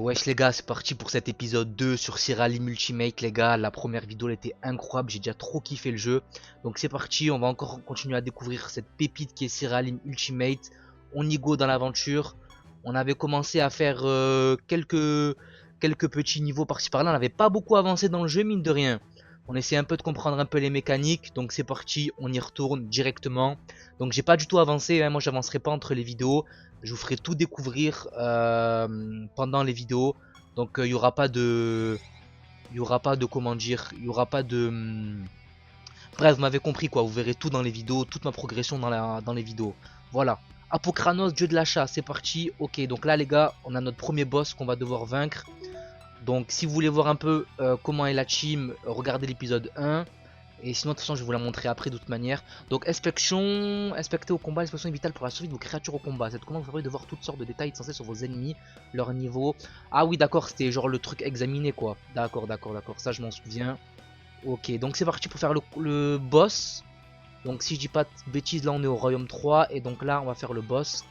Wesh les gars, c'est parti pour cet épisode 2 sur Siralim Ultimate les gars. La première vidéo elle était incroyable, j'ai déjà trop kiffé le jeu. Donc c'est parti, on va encore continuer à découvrir cette pépite qui est Siralim Ultimate. On y go dans l'aventure. On avait commencé à faire quelques petits niveaux par-ci par-là. On n'avait pas beaucoup avancé dans le jeu mine de rien. On essaie un peu de comprendre un peu les mécaniques. Donc c'est parti, on y retourne directement. Donc j'ai pas du tout avancé, hein. Moi j'avancerai pas entre les vidéos. Je vous ferai tout découvrir pendant les vidéos. Donc il y aura pas de, comment dire, il y aura pas de, bref, vous m'avez compris quoi. Vous verrez tout dans les vidéos, toute ma progression dans les vidéos. Voilà. Apokranos, dieu de l'achat, c'est parti. Ok, donc là les gars, on a notre premier boss qu'on va devoir vaincre. Donc si vous voulez voir un peu comment est la team, regardez l'épisode 1. Et sinon, de toute façon, je vais vous la montrer après de toute manière. Donc, inspection, inspecter au combat, l'inspection est vitale pour la survie de vos créatures au combat. Cette commande vous permet de voir toutes sortes de détails essentiels sur vos ennemis, leur niveau. Ah oui, d'accord, c'était genre le truc examiné quoi. D'accord, d'accord, d'accord, ça je m'en souviens. Ok, donc c'est parti pour faire le boss. Donc, si je dis pas de bêtises, là on est au royaume 3. Et donc là, on va faire le boss.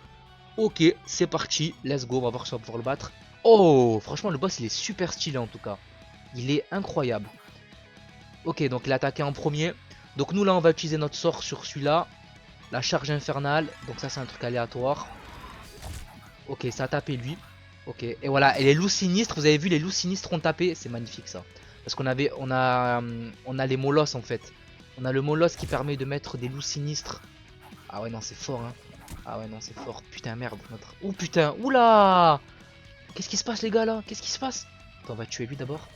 Ok, c'est parti, let's go, on va voir si on va pouvoir le battre. Oh, franchement, le boss il est super stylé en tout cas. Il est incroyable. Ok, donc il a attaqué en premier. Donc nous là on va utiliser notre sort sur celui-là. La charge infernale. Donc ça c'est un truc aléatoire. Ok, ça a tapé lui. Ok, et voilà. Et les loups sinistres, vous avez vu les loups sinistres ont tapé. C'est magnifique ça. Parce on a les molosses en fait. On a le molosse qui permet de mettre des loups sinistres. Ah ouais non c'est fort hein. Ah ouais non c'est fort. Putain merde. Oh putain. Oula. Qu'est-ce qui se passe les gars là? Qu'est-ce qui se passe? Attends, on va tuer lui d'abord.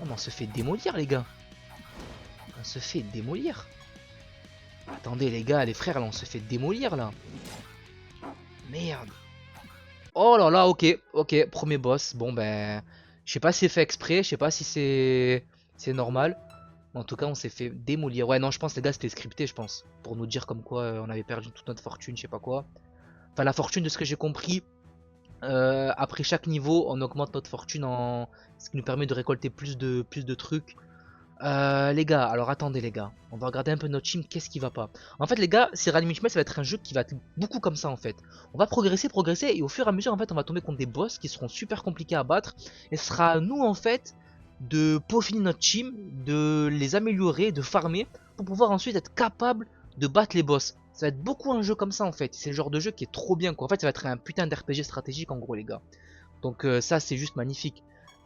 Oh mais on se fait démolir les gars. On se fait démolir. Attendez les gars, les frères, là on se fait démolir là. Merde. Oh là là, ok, ok, premier boss. Bon ben, je sais pas si c'est fait exprès, je sais pas si c'est normal. En tout cas, on s'est fait démolir. Ouais, non, je pense les gars, c'était scripté, je pense, pour nous dire comme quoi on avait perdu toute notre fortune, je sais pas quoi. Enfin, la fortune de ce que j'ai compris. Après chaque niveau, on augmente notre fortune en ce qui nous permet de récolter plus de trucs. Les gars, alors attendez les gars, on va regarder un peu notre team, qu'est-ce qui va pas. En fait les gars, Siralim Ultimate ça va être un jeu qui va être beaucoup comme ça en fait. On va progresser, progresser et au fur et à mesure en fait on va tomber contre des boss qui seront super compliqués à battre. Et ce sera à nous en fait de peaufiner notre team, de les améliorer, de farmer pour pouvoir ensuite être capable de battre les boss. Ça va être beaucoup un jeu comme ça en fait, c'est le genre de jeu qui est trop bien quoi. En fait ça va être un putain d'RPG stratégique en gros les gars. Donc ça c'est juste magnifique.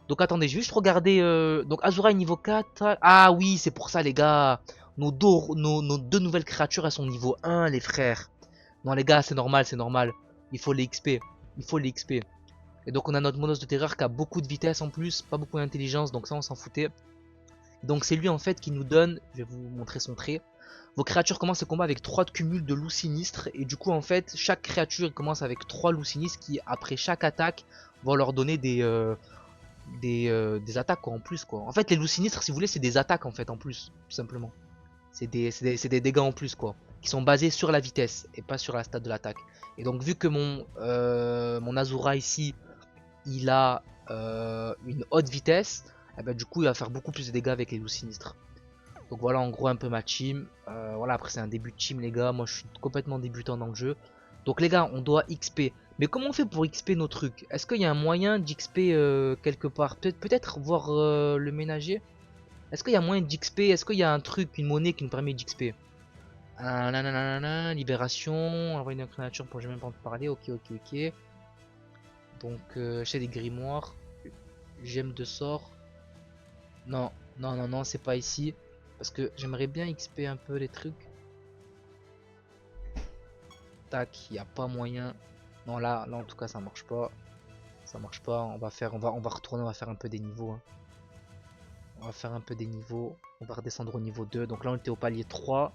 Donc attendez, je vais juste regarder. Donc Azura est niveau 4. Ah oui, c'est pour ça les gars. Nos deux nouvelles créatures elles sont niveau 1 les frères. Non les gars, c'est normal, c'est normal. Il faut les XP. Il faut les XP. Et donc on a notre Monos de Terreur qui a beaucoup de vitesse en plus, pas beaucoup d'intelligence, donc ça on s'en foutait. Donc c'est lui en fait qui nous donne, je vais vous montrer son trait. Vos créatures commencent le combat avec 3 de cumul de loups sinistres. Et du coup en fait, chaque créature commence avec 3 loups sinistres qui après chaque attaque vont leur donner des attaques quoi, en plus quoi. En fait les loups sinistres si vous voulez c'est des attaques en fait en plus tout simplement. C'est des dégâts en plus quoi. Qui sont basés sur la vitesse et pas sur la stat de l'attaque. Et donc vu que mon Azura ici il a une haute vitesse, et ben, du coup il va faire beaucoup plus de dégâts avec les loups sinistres. Donc voilà en gros un peu ma team. Voilà après c'est un début de team les gars. Moi je suis complètement débutant dans le jeu. Donc les gars on doit XP. Mais comment on fait pour XP nos trucs? Est-ce qu'il y a un moyen d'XP quelque part? Peut-être voir le ménager. Est-ce qu'il y a moyen d'XP? Est-ce qu'il y a un truc, une monnaie qui nous permet d'XP? Libération, envoyer une créature pour jamais pas en parler. Ok, ok, ok. Donc j'ai des grimoires. Gemme de sort. Non, non, non, non, c'est pas ici. Parce que j'aimerais bien XP un peu les trucs. Tac, il a pas moyen. Non, là en tout cas ça marche pas. Ça marche pas. On va retourner, on va faire un peu des niveaux, hein. On va faire un peu des niveaux. On va redescendre au niveau 2. Donc là on était au palier 3.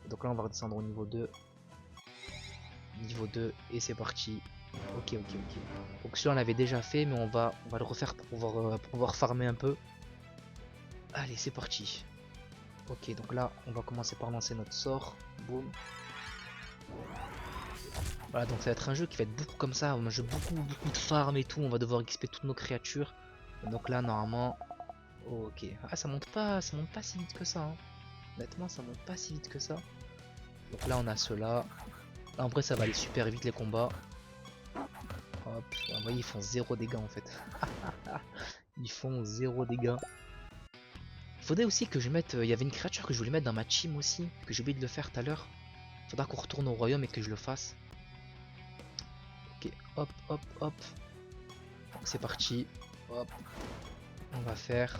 Donc là on va redescendre au niveau 2. Niveau 2 et c'est parti. Ok, ok, ok. Donc celui-là on l'avait déjà fait mais on va le refaire pour pouvoir farmer un peu. Allez c'est parti. Ok donc là on va commencer par lancer notre sort. Boum. Voilà donc ça va être un jeu qui va être beaucoup comme ça. Un jeu beaucoup de farm et tout. On va devoir XP toutes nos créatures. Et donc là normalement. Ok. Ah ça monte pas si vite que ça, hein. Honnêtement ça monte pas si vite que ça. Donc là on a ceux-là. Là en vrai ça va aller super vite les combats. Hop, vous voyez, ils font 0 dégâts en fait. Ils font 0 dégâts. Il faudrait aussi que je mette. Il y avait une créature que je voulais mettre dans ma team aussi, que j'ai oublié de le faire tout à l'heure. Faudra qu'on retourne au royaume et que je le fasse. Ok, hop, hop, hop. Donc c'est parti. Hop. On va faire.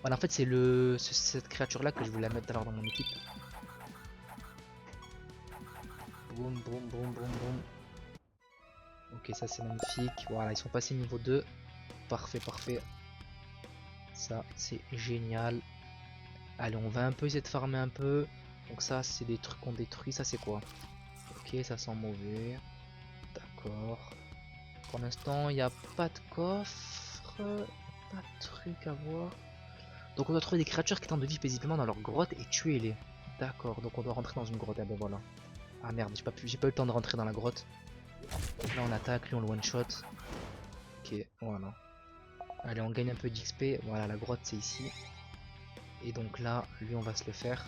Voilà, en fait, c'est cette créature là que je voulais mettre tout à l'heure dans mon équipe. Boum, boum, boum, boum, boum. Ok, ça c'est magnifique. Voilà, ils sont passés niveau 2. Parfait, parfait. Ça, c'est génial. Allez, on va un peu essayer de farmer un peu. Donc ça, c'est des trucs qu'on détruit. Ça, c'est quoi? Ok, ça sent mauvais. D'accord. Pour l'instant, il n'y a pas de coffre. Pas de truc à voir. Donc on doit trouver des créatures qui tentent de vivre paisiblement dans leur grotte et tuer-les. D'accord, donc on doit rentrer dans une grotte. Ah ben voilà. Ah merde, j'ai pas eu le temps de rentrer dans la grotte. Donc là on attaque, lui on le one shot. Ok, voilà. Allez, on gagne un peu d'XP. Voilà, la grotte c'est ici. Et donc là, lui on va se le faire.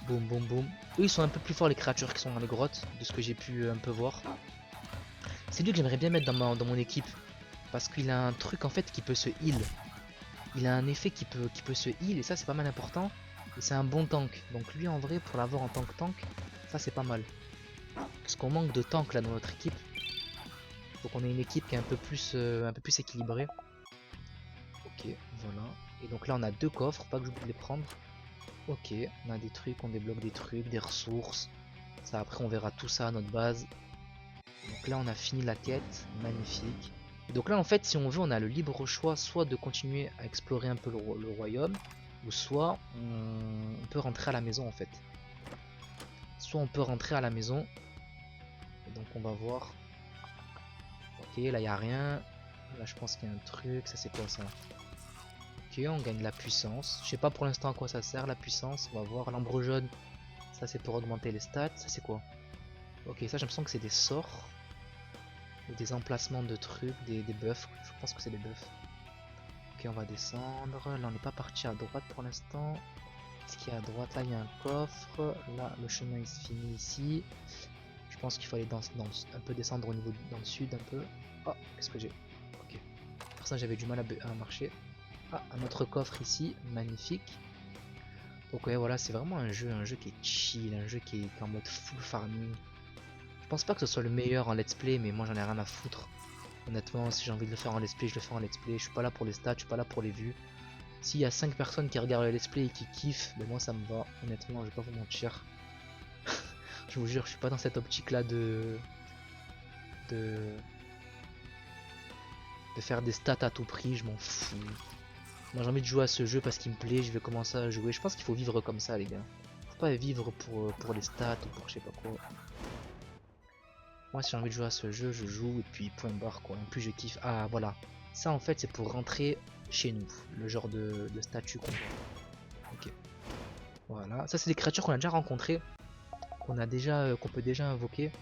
Boum boum boum. Eux ils sont un peu plus forts les créatures qui sont dans les grottes, de ce que j'ai pu un peu voir. C'est lui que j'aimerais bien mettre dans mon équipe. Parce qu'il a un truc en fait qui peut se heal. Il a un effet qui peut se heal et ça c'est pas mal important. Et c'est un bon tank. Donc lui en vrai pour l'avoir en tant que tank, ça c'est pas mal. Parce qu'on manque de tank là dans notre équipe. Faut qu'on ait une équipe qui est un peu plus équilibrée. Ok, voilà. Et donc là on a 2 coffres, pas que j'oublie de les prendre. Ok, on a des trucs, on débloque des trucs, des ressources. Ça après on verra tout ça à notre base. Donc là on a fini la quête, magnifique. Et donc là en fait si on veut on a le libre choix soit de continuer à explorer un peu le royaume, ou soit on peut rentrer à la maison en fait. Soit on peut rentrer à la maison. Et donc on va voir. Ok, là il n'y a rien. Là je pense qu'il y a un truc, ça c'est quoi ça? Ok, on gagne la puissance. Je sais pas pour l'instant à quoi ça sert la puissance, on va voir. L'ambre jaune, ça c'est pour augmenter les stats, ça c'est quoi? Ok, ça j'ai l'impression que c'est des sorts. Ou des emplacements de trucs, des buffs, je pense que c'est des buffs. Ok, on va descendre. Là, on n'est pas parti à droite pour l'instant. Qu'est-ce qu'il y a à droite? Là, il y a un coffre. Là, le chemin il se finit ici. Je pense qu'il faut aller un peu descendre au niveau dans le sud un peu. Oh, qu'est-ce que j'ai? Ok. Pour ça, j'avais du mal à marcher. Ah, un autre coffre ici, magnifique. Donc ouais, voilà, c'est vraiment un jeu qui est chill, un jeu qui est en mode full farming. Je pense pas que ce soit le meilleur en let's play, mais moi j'en ai rien à foutre. Honnêtement, si j'ai envie de le faire en let's play, je le fais en let's play. Je suis pas là pour les stats, je suis pas là pour les vues. S'il y a 5 personnes qui regardent le let's play et qui kiffent, ben moi ça me va. Honnêtement, je vais pas vous mentir. Je vous jure, je suis pas dans cette optique là de de faire des stats à tout prix, je m'en fous. Moi j'ai envie de jouer à ce jeu parce qu'il me plaît, je vais commencer à jouer. Je pense qu'il faut vivre comme ça les gars. Faut pas vivre pour les stats ou pour je sais pas quoi. Moi si j'ai envie de jouer à ce jeu, je joue et puis point barre quoi. En plus je kiffe. Ah voilà. Ça en fait c'est pour rentrer chez nous. Le genre de statut qu'on voit. Ok. Voilà. Ça c'est des créatures qu'on a déjà rencontrées. Qu'on peut déjà invoquer.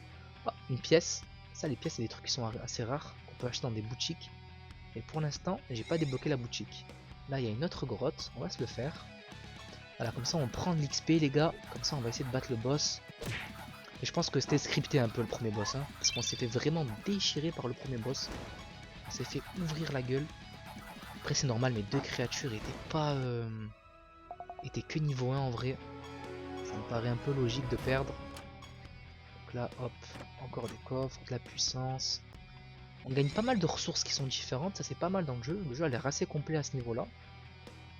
Ah, une pièce. Ça les pièces c'est des trucs qui sont assez rares. Qu'on peut acheter dans des boutiques. Et pour l'instant j'ai pas débloqué la boutique. Là il y a une autre grotte. On va se le faire. Voilà, comme ça on prend de l'XP les gars, comme ça on va essayer de battre le boss. Et je pense que c'était scripté un peu le premier boss, hein, parce qu'on s'est fait vraiment déchirer par le premier boss. On s'est fait ouvrir la gueule. Après c'est normal, mes 2 créatures étaient que niveau 1 en vrai. Ça me paraît un peu logique de perdre. Donc là hop, encore des coffres, de la puissance. On gagne pas mal de ressources qui sont différentes, ça c'est pas mal dans le jeu. Le jeu a l'air assez complet à ce niveau là.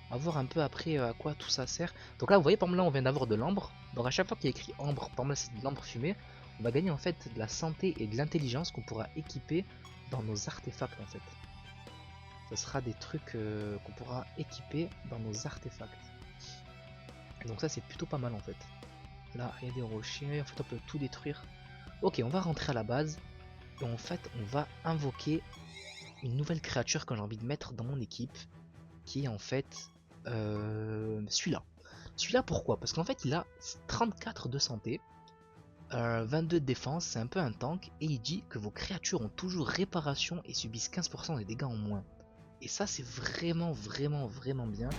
On va voir un peu après à quoi tout ça sert. Donc là vous voyez par exemple là on vient d'avoir de l'ambre. Donc à chaque fois qu'il y a écrit ambre, par exemple c'est de l'ambre fumée, on va gagner en fait de la santé et de l'intelligence qu'on pourra équiper dans nos artefacts en fait. Ce sera des trucs qu'on pourra équiper dans nos artefacts. Et donc ça c'est plutôt pas mal en fait. Là il y a des rochers, en fait on peut tout détruire. Ok, on va rentrer à la base. Et en fait on va invoquer une nouvelle créature que j'ai envie de mettre dans mon équipe. Qui est en fait celui-là. Celui-là pourquoi? Parce qu'en fait il a 34 de santé, 22 de défense, c'est un peu un tank, et il dit que vos créatures ont toujours réparation et subissent 15% des dégâts en moins. Et ça c'est vraiment vraiment vraiment bien,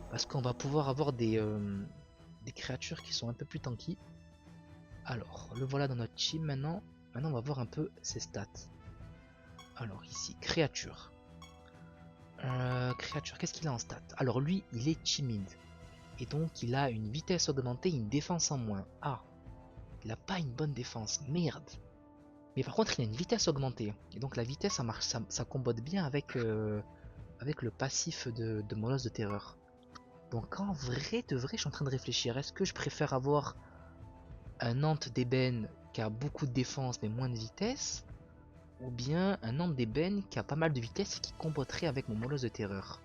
parce qu'on va pouvoir avoir des créatures qui sont un peu plus tanky. Alors, le voilà dans notre team maintenant. Maintenant, on va voir un peu ses stats. Alors ici, créature. Créature, qu'est-ce qu'il a en stats? Alors lui, il est timide. Et donc, il a une vitesse augmentée, une défense en moins. Ah, il a pas une bonne défense. Merde. Mais par contre, il a une vitesse augmentée. Et donc, la vitesse, ça marche, ça combote bien avec le passif de Molosse de Terreur. Donc, en vrai, de vrai, je suis en train de réfléchir. Est-ce que je préfère avoir un Nantes d'ébène qui a beaucoup de défense mais moins de vitesse, ou bien un Nantes d'ébène qui a pas mal de vitesse et qui comboterait avec mon Molosse de Terreur?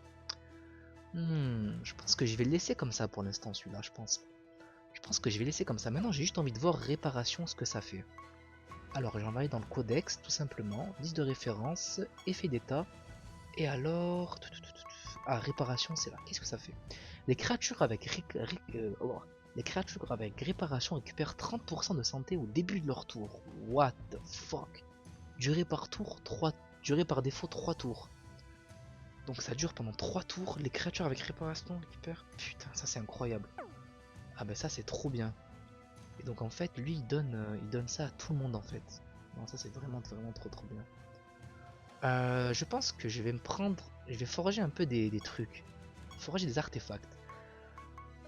Je pense que je vais le laisser comme ça pour l'instant, celui-là, je pense. Je pense que je vais laisser comme ça. Maintenant, j'ai juste envie de voir réparation, ce que ça fait. Alors, j'en vais aller dans le codex, tout simplement. Liste de référence, effet d'état. Et alors... Ah, réparation, c'est là. Qu'est-ce que ça fait? Les créatures avec réparation récupèrent 30% de santé au début de leur tour. What the fuck? Durée par tour, 3... Durée par défaut, 3 tours. Donc ça dure pendant 3 tours. Les créatures avec réparation récupèrent... Putain, ça c'est incroyable. Ah bah ça c'est trop bien. Et donc en fait, lui il donne ça à tout le monde en fait. Non, ça c'est vraiment trop bien. Je pense que je vais me prendre... Je vais forger un peu des trucs. Forger des artefacts.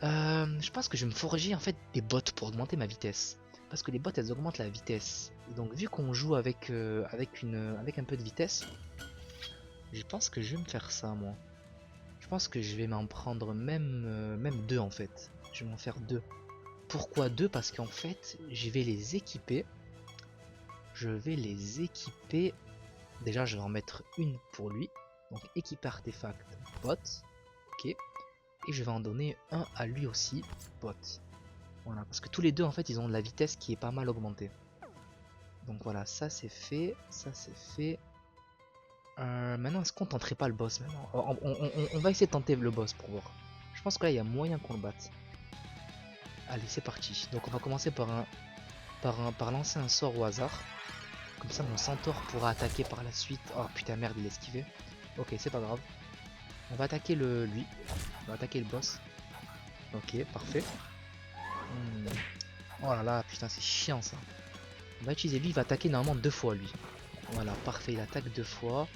Je pense que je vais me forger en fait des bottes pour augmenter ma vitesse. Parce que les bottes elles augmentent la vitesse. Et donc vu qu'on joue avec un peu de vitesse, je pense que je vais me faire ça moi. Je pense que je vais m'en prendre même deux en fait. Je vais m'en faire deux. Pourquoi deux? Parce qu'en fait je vais les équiper. Déjà je vais en mettre une pour lui. Donc équiper artefact bot. Ok. Et je vais en donner un à lui aussi, bot. Voilà, parce que tous les deux en fait ils ont de la vitesse qui est pas mal augmentée. Donc voilà, ça c'est fait, ça c'est fait. Maintenant est-ce qu'on tenterait pas le boss maintenant? On va essayer de tenter le boss pour voir. Je pense que là il y a moyen qu'on le batte. Allez c'est parti. Donc on va commencer par lancer un sort au hasard. Comme ça mon centaure pourra attaquer par la suite. Oh putain merde il a esquivé. Ok c'est pas grave. On va attaquer lui. On va attaquer le boss. Ok parfait. Oh là là, putain, c'est chiant ça. On va utiliser lui, il va attaquer normalement 2 fois lui. Voilà, parfait, il attaque 2 fois.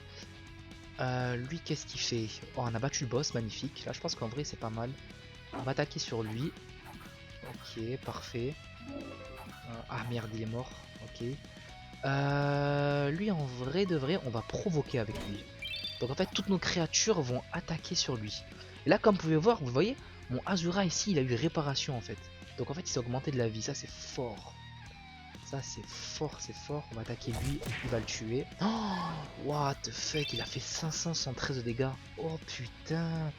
Lui, qu'est-ce qu'il fait? Oh, on a battu le boss, magnifique. Là, je pense qu'en vrai, c'est pas mal. On va attaquer sur lui. Ok, parfait. Ah merde, il est mort. Ok. Lui, en vrai de vrai, on va provoquer avec lui. Donc en fait, toutes nos créatures vont attaquer sur lui. Et là, comme vous pouvez voir, vous voyez, mon Azura ici, il a eu réparation en fait. Donc en fait, il s'est augmenté de la vie. Ça, c'est fort. Ça, c'est fort, c'est fort. On va attaquer lui, il va le tuer. Oh, what the fuck, il a fait 513 de dégâts. Oh putain.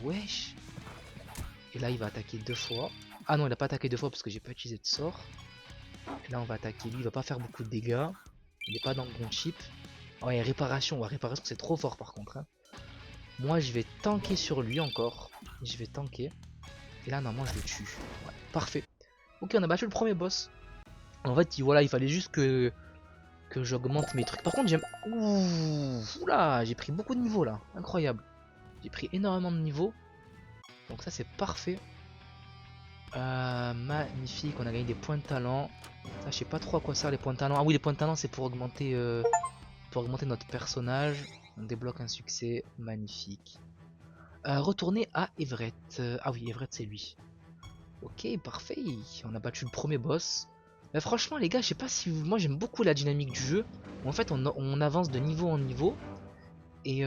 Wesh. Et là, il va attaquer 2 fois. Ah non, il a pas attaqué 2 fois parce que j'ai pas utilisé de sort. Et là, on va attaquer lui, il va pas faire beaucoup de dégâts. Il est pas dans le bon chip. Oh, il y a réparation. Ouais, réparation, c'est trop fort par contre. Hein. Moi, je vais tanker sur lui encore. Je vais tanker. Et là, normalement, je le tue. Ouais, parfait. Ok, on a battu le premier boss. En fait, voilà, il fallait juste que j'augmente mes trucs. Par contre, j'aime... Oula, j'ai pris beaucoup de niveaux là. Incroyable. J'ai pris énormément de niveaux. Donc ça, c'est parfait. Magnifique, on a gagné des points de talent. Ça, je sais pas trop à quoi servent les points de talent. Ah oui, les points de talent, c'est pour augmenter notre personnage. On débloque un succès. Magnifique. Retourner à Everett. Ah oui, Everett, c'est lui. Ok, parfait. On a battu le premier boss. Mais franchement, les gars, je sais pas si moi j'aime beaucoup la dynamique du jeu. En fait, on avance de niveau en niveau. Et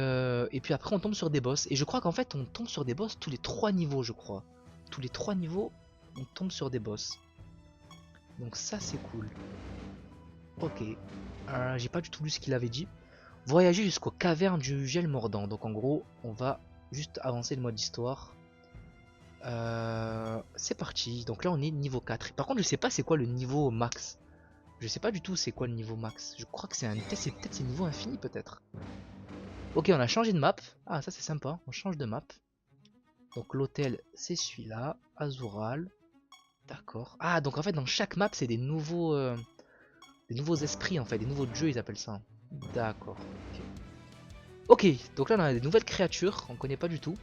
puis après, on tombe sur des boss. Et je crois qu'en fait, on tombe sur des boss tous les 3 niveaux, je crois. Tous les 3 niveaux, on tombe sur des boss. Donc ça, c'est cool. Ok. J'ai pas du tout lu ce qu'il avait dit. Voyager jusqu'aux cavernes du gel mordant. Donc en gros, on va juste avancer le mode histoire. C'est parti. Donc là, on est niveau 4. Par contre, je sais pas c'est quoi le niveau max. Je sais pas du tout c'est quoi le niveau max. Je crois que c'est peut-être c'est niveau infini peut-être. Ok, on a changé de map. Ah, ça c'est sympa. On change de map. Donc l'hôtel, c'est celui-là. Azural. D'accord. Ah, donc en fait, dans chaque map, c'est des nouveaux esprits en fait, des nouveaux jeux, ils appellent ça. D'accord. Ok, donc là, on a des nouvelles créatures. On connaît pas du tout.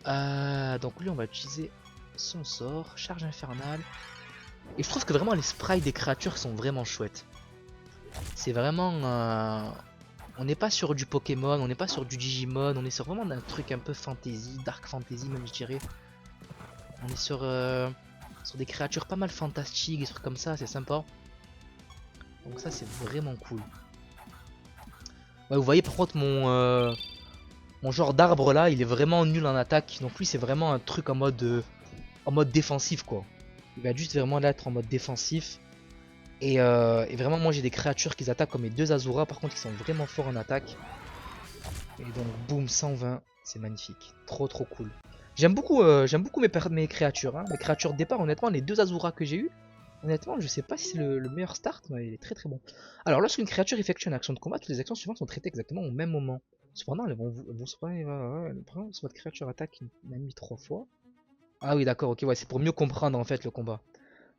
Donc lui, on va utiliser son sort, charge infernale. Et je trouve que vraiment les sprites des créatures sont vraiment chouettes. C'est vraiment... on n'est pas sur du Pokémon, on n'est pas sur du Digimon, on est sur vraiment un truc un peu fantasy, dark fantasy même je dirais. On est sur des créatures pas mal fantastiques, des trucs comme ça, c'est sympa. Donc ça c'est vraiment cool. Ouais, vous voyez par contre mon genre d'arbre là, il est vraiment nul en attaque. Donc lui c'est vraiment un truc en mode défensif quoi. Il va juste vraiment là être en mode défensif. Et vraiment moi j'ai des créatures qui attaquent comme mes deux Azura par contre ils sont vraiment forts en attaque. Et donc boum 120, c'est magnifique. Trop trop cool. J'aime beaucoup mes créatures. Hein. Mes créatures de départ honnêtement les deux Azura que j'ai eu. Honnêtement je sais pas si c'est le meilleur start mais il est très très bon. Alors lorsqu'une créature effectue une action de combat, toutes les actions suivantes sont traitées exactement au même moment. Cependant elles vont se prendre si votre créature attaque une ennemie 3 fois. Ah oui d'accord ok ouais c'est pour mieux comprendre en fait le combat.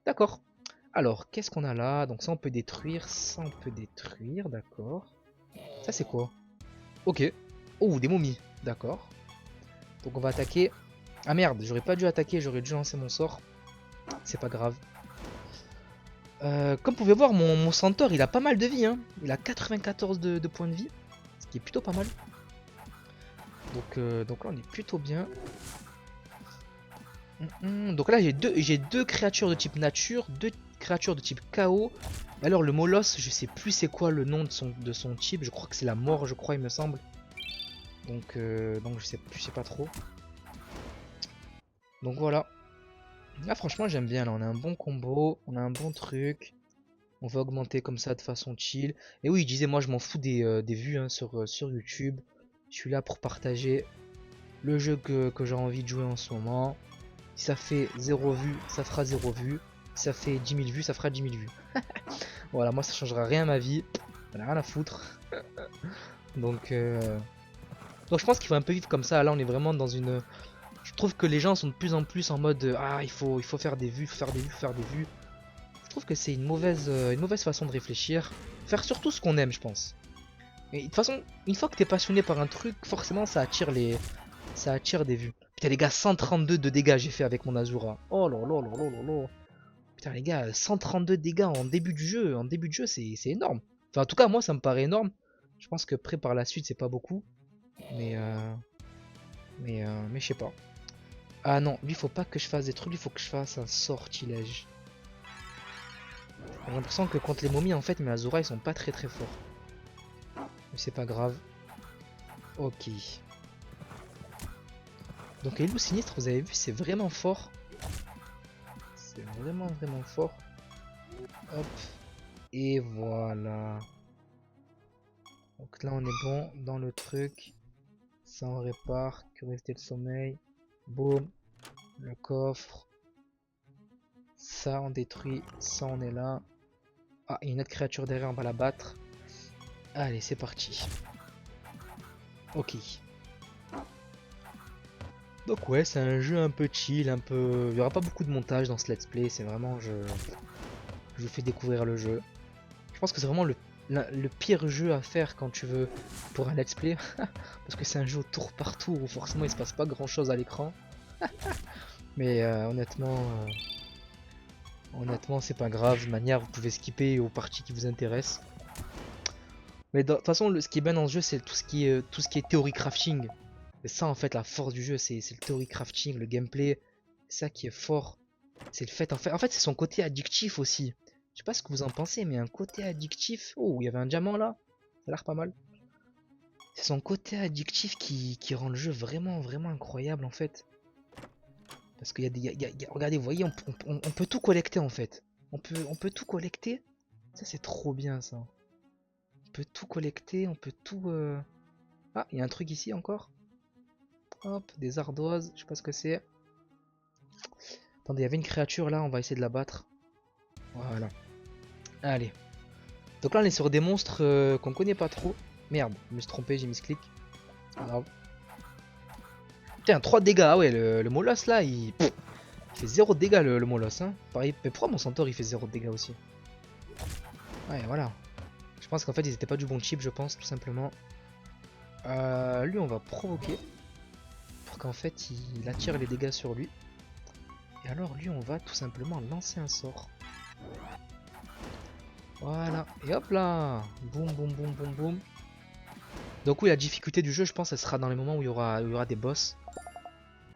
D'accord. Alors, qu'est-ce qu'on a là? Donc ça on peut détruire, d'accord. Ça c'est quoi? Ok. Oh, des momies, d'accord. Donc on va attaquer. Ah merde, j'aurais pas dû attaquer, j'aurais dû lancer mon sort. C'est pas grave. Comme vous pouvez voir, mon centaure il a pas mal de vie. Hein. Il a 94 de points de vie, ce qui est plutôt pas mal. Donc là on est plutôt bien. Donc là j'ai deux créatures de type nature, deux créatures de type chaos. Alors le Moloss, je sais plus c'est quoi le nom de son type, je crois que c'est la mort, je crois il me semble. Donc je sais pas trop. Donc voilà. Là franchement j'aime bien, là on a un bon combo, on a un bon truc. On va augmenter comme ça de façon chill. Et oui, je disais moi je m'en fous des vues hein, sur YouTube. Je suis là pour partager le jeu que j'ai envie de jouer en ce moment. Si ça fait 0 vues, ça fera 0 vues. Si ça fait 10 000 vues, ça fera 10 000 vues. Voilà, moi ça changera rien à ma vie. J'en ai rien à foutre. Donc, donc je pense qu'il faut un peu vivre comme ça. Là on est vraiment dans une... Je trouve que les gens sont de plus en plus en mode ah il faut faire des vues, faire des vues, faire des vues. Je trouve que c'est une mauvaise façon de réfléchir. Faire surtout ce qu'on aime je pense. Et de toute façon, une fois que t'es passionné par un truc, forcément ça attire des vues. Putain les gars, 132 de dégâts j'ai fait avec mon Azura. Oh là là là là là là. Putain les gars, 132 dégâts en début de jeu, c'est énorme. Enfin en tout cas moi ça me paraît énorme. Je pense que près par la suite c'est pas beaucoup. Mais mais je sais pas. Ah non, lui faut pas que je fasse des trucs, il faut que je fasse un sortilège. J'ai l'impression que contre les momies en fait mes Azura ils sont pas très très forts. Mais c'est pas grave. Ok. Donc les loups sinistres vous avez vu c'est vraiment fort. C'est vraiment vraiment fort. Hop. Et voilà. Donc là on est bon dans le truc. Ça on répare. Curiosité de sommeil. Boum. Le coffre. Ça on détruit. Ça on est là. Ah, il y a une autre créature derrière, on va la battre. Allez, c'est parti. Ok. Donc ouais, c'est un jeu un peu chill, un peu... Il n'y aura pas beaucoup de montage dans ce let's play, c'est vraiment... Je vous fais découvrir le jeu. Je pense que c'est vraiment le pire jeu à faire quand tu veux pour un let's play. Parce que c'est un jeu au tour par tour où forcément il se passe pas grand chose à l'écran. Mais honnêtement c'est pas grave, de manière vous pouvez skipper aux parties qui vous intéressent. Mais de toute façon ce qui est bien dans ce jeu c'est tout ce qui est theory crafting. Et ça en fait la force du jeu c'est le theory crafting, le gameplay. C'est ça qui est fort. C'est le fait en fait c'est son côté addictif aussi. Je sais pas ce que vous en pensez mais un côté addictif. Oh il y avait un diamant là. Ça a l'air pas mal. C'est son côté addictif qui rend le jeu vraiment vraiment incroyable en fait. Parce qu'il y a des... regardez, vous voyez, on peut tout collecter en fait. On peut tout collecter. Ça c'est trop bien ça. On peut tout collecter, on peut tout... Ah, il y a un truc ici encore. Hop, des ardoises, je sais pas ce que c'est. Attendez, il y avait une créature là, on va essayer de la battre. Voilà. Allez. Donc là on est sur des monstres qu'on connaît pas trop. Merde, je me suis trompé, j'ai mis ce clic. Pas grave. Putain, 3 dégâts, ah ouais, le Moloss là, il fait 0 dégâts le Moloss. Hein. Pareil, mais pourquoi mon centaure il fait 0 dégâts aussi? Ouais, voilà. Je pense qu'en fait ils étaient pas du bon chip, je pense, tout simplement. Lui on va provoquer. Pour qu'en fait il attire les dégâts sur lui. Et alors lui on va tout simplement lancer un sort. Voilà, et hop là. Boum, boum, boum, boum, boum. Donc oui, la difficulté du jeu, je pense, elle sera dans les moments où il y aura des boss.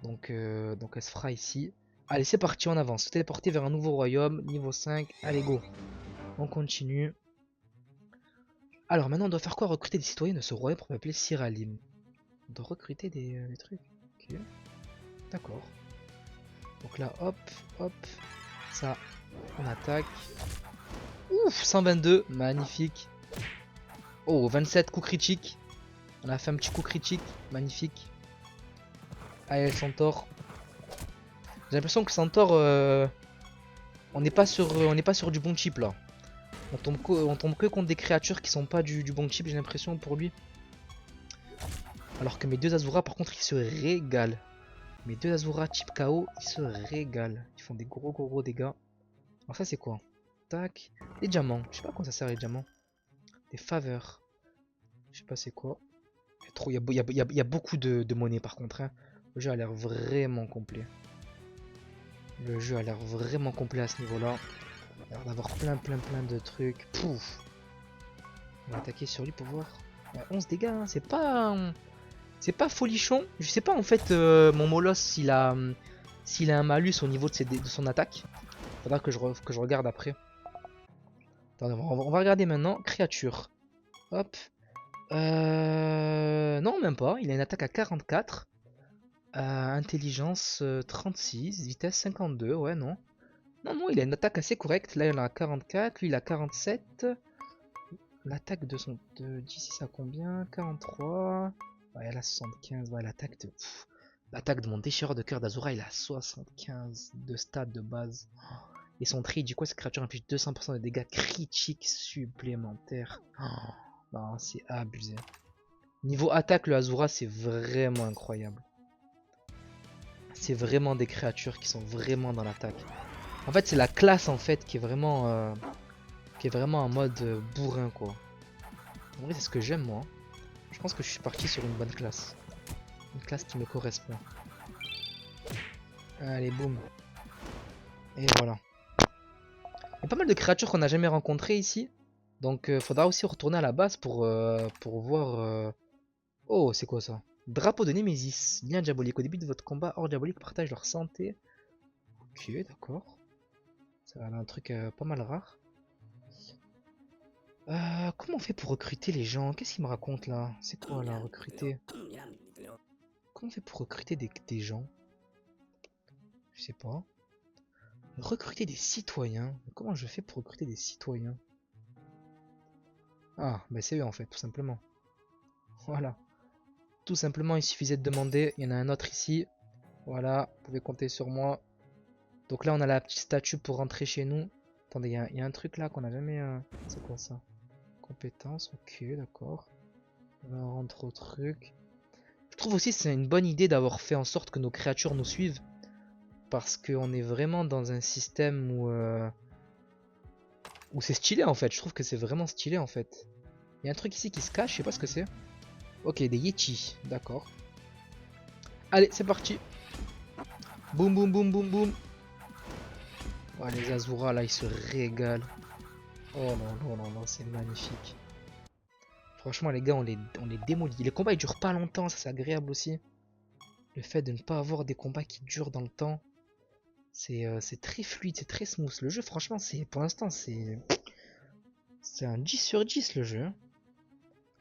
Donc elle se fera ici. Allez, c'est parti, on avance. Téléporter vers un nouveau royaume, niveau 5. Allez, go. On continue. Alors maintenant, on doit faire quoi? Recruter des citoyens de ce royaume pour m'appeler Siralim. On doit recruter des trucs. Ok, d'accord. Donc là, hop, hop. Ça, on attaque. Ouf, 122, magnifique. Oh, 27 coups critiques. On a fait un petit coup critique, magnifique. Allez, le centaure. J'ai l'impression que centaure, on n'est pas sur du bon type là. On tombe que contre des créatures qui sont pas du bon type, j'ai l'impression pour lui. Alors que mes deux Azura, par contre, ils se régalent. Mes deux Azura type KO, ils se régalent. Ils font des gros dégâts. Alors ça c'est quoi? Tac. Des diamants. Je sais pas à quoi ça sert les diamants. Des faveurs. Je sais pas c'est quoi. Il y a beaucoup de monnaie par contre. Hein. Le jeu a l'air vraiment complet. Le jeu a l'air vraiment complet à ce niveau-là. Il a l'air d'avoir plein de trucs. Pouf. On va attaquer sur lui pour voir. Ouais, 11 dégâts, hein. C'est pas folichon. Je sais pas en fait mon Molos s'il a un malus au niveau de son attaque. Faudra que je regarde après. Attendez, on va regarder maintenant. Créature. Hop. Non, même pas. Il a une attaque à 44. Intelligence 36. Vitesse 52. Ouais, non. Non, il a une attaque assez correcte. Là, il en a 44. Lui, il a 47. L'attaque d'ici, ça combien? 43. Ouais, elle a 75. Ouais, l'attaque de mon déchireur de cœur d'Azura, il a 75 de stats de base. Et son tri, du coup, cette créature inflige 200% de dégâts critiques supplémentaires. Non, c'est abusé. Niveau attaque, le Azura, c'est vraiment incroyable. C'est vraiment des créatures qui sont vraiment dans l'attaque. En fait, c'est la classe en fait qui est vraiment en mode bourrin quoi. En vrai, c'est ce que j'aime moi. Je pense que je suis parti sur une bonne classe. Une classe qui me correspond. Allez, boum. Et voilà. Il y a pas mal de créatures qu'on n'a jamais rencontrées ici. Donc faudra aussi retourner à la base pour voir... Oh, c'est quoi ça? Drapeau de Némésis. Lien diabolique. Au début de votre combat, hors diabolique partagent leur santé. Ok, d'accord. Ça a l'air un truc pas mal rare. Comment on fait pour recruter les gens? Qu'est-ce qu'il me raconte là? C'est quoi là, recruter? Comment on fait pour recruter des gens? Je sais pas. Recruter des citoyens? Comment je fais pour recruter des citoyens? Ah, bah c'est eux en fait, tout simplement. Voilà. Tout simplement, il suffisait de demander. Il y en a un autre ici. Voilà, vous pouvez compter sur moi. Donc là, on a la petite statue pour rentrer chez nous. Attendez, il y a un truc là qu'on a jamais... C'est quoi ça? Compétences, ok, d'accord. On rentre au truc. Je trouve aussi que c'est une bonne idée d'avoir fait en sorte que nos créatures nous suivent. Parce qu'on est vraiment dans un système où c'est stylé en fait. Je trouve que c'est vraiment stylé en fait. Il y a un truc ici qui se cache, je sais pas ce que c'est. Ok, des Yeti, d'accord. Allez, c'est parti. Boum boum boum boum boum. Oh, les Azura là, ils se régalent. Oh non, c'est magnifique. Franchement, les gars, on les démolit. Les combats ils durent pas longtemps, ça c'est agréable aussi. Le fait de ne pas avoir des combats qui durent dans le temps. C'est très fluide, c'est très smooth. Le jeu, franchement, pour l'instant, c'est un 10 sur 10 le jeu.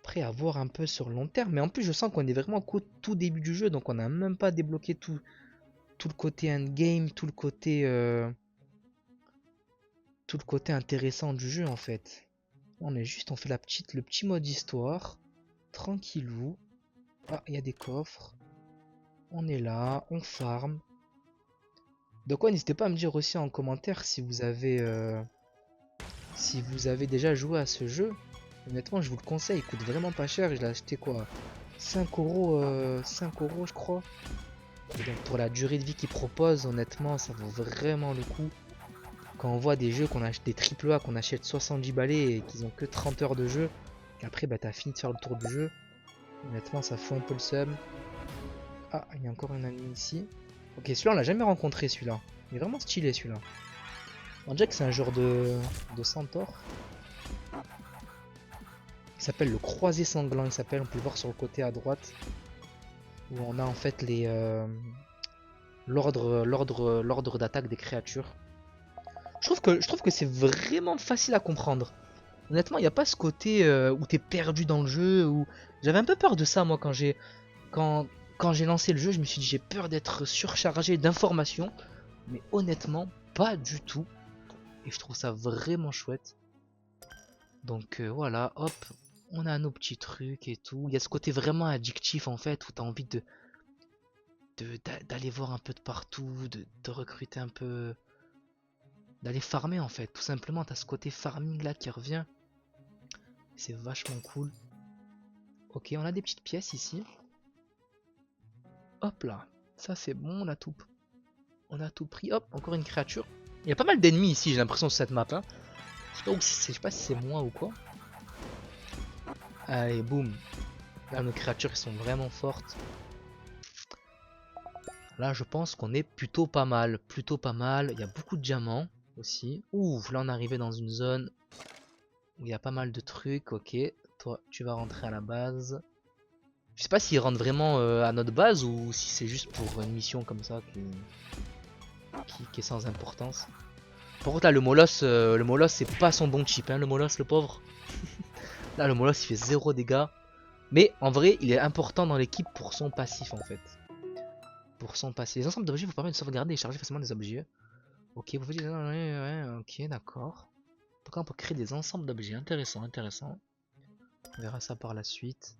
Après, à voir un peu sur le long terme. Mais en plus, je sens qu'on est vraiment qu'au tout début du jeu. Donc, on n'a même pas débloqué tout le côté endgame, tout le côté intéressant du jeu, en fait. On fait le petit mode histoire. Tranquillou. Ah, il y a des coffres. On est là, on farm. Donc, ouais, n'hésitez pas à me dire aussi en commentaire si vous avez déjà joué à ce jeu. Honnêtement, je vous le conseille, il coûte vraiment pas cher. Je l'ai acheté quoi? 5 euros, 5 euros, je crois. Et donc, pour la durée de vie qu'il propose, honnêtement, ça vaut vraiment le coup. Quand on voit des jeux qu'on achète, des triple A qu'on achète 70 balais et qu'ils ont que 30 heures de jeu, et après, bah, t'as fini de faire le tour du jeu. Honnêtement, ça fout un peu le seum. Ah, il y a encore un ami ici. Ok, celui-là, on l'a jamais rencontré, celui-là. Il est vraiment stylé, celui-là. On dirait que c'est un genre de centaure. Il s'appelle le croisé sanglant, il s'appelle, on peut le voir sur le côté à droite. Où on a en fait les l'ordre d'attaque des créatures. Je trouve que c'est vraiment facile à comprendre. Honnêtement, il n'y a pas ce côté où t'es perdu dans le jeu. Où... J'avais un peu peur de ça, moi, quand, quand j'ai lancé le jeu. Je me suis dit, j'ai peur d'être surchargé d'informations. Mais honnêtement, pas du tout. Et je trouve ça vraiment chouette. Donc voilà, hop, on a nos petits trucs et tout. Il y a ce côté vraiment addictif, en fait, où t'as envie d'aller voir un peu de partout, de recruter un peu... D'aller farmer, en fait. Tout simplement, t'as ce côté farming, là, qui revient. C'est vachement cool. Ok, on a des petites pièces ici. Hop là, ça c'est bon, on a tout pris. Hop, encore une créature. Il y a pas mal d'ennemis ici, j'ai l'impression, sur cette map. Hein. Je sais pas si c'est moi ou quoi. Allez, boum. Là, nos créatures, elles sont vraiment fortes. Là, je pense qu'on est plutôt pas mal. Plutôt pas mal. Il y a beaucoup de diamants aussi. Ouh, là, on est arrivé dans une zone où il y a pas mal de trucs. Ok, toi, tu vas rentrer à la base. Je sais pas s'ils rentrent vraiment à notre base ou si c'est juste pour une mission comme ça qui est sans importance. Par contre là le Molos c'est pas son bon chip hein, le Molos le pauvre. Là le Molos il fait 0 dégâts. Mais en vrai il est important dans l'équipe pour son passif en fait. Pour son passif. Les ensembles d'objets vous permettent de sauvegarder et charger facilement des objets. Ok vous faites ouais, ok d'accord. En tout cas on peut créer des ensembles d'objets. Intéressant, intéressant. On verra ça par la suite.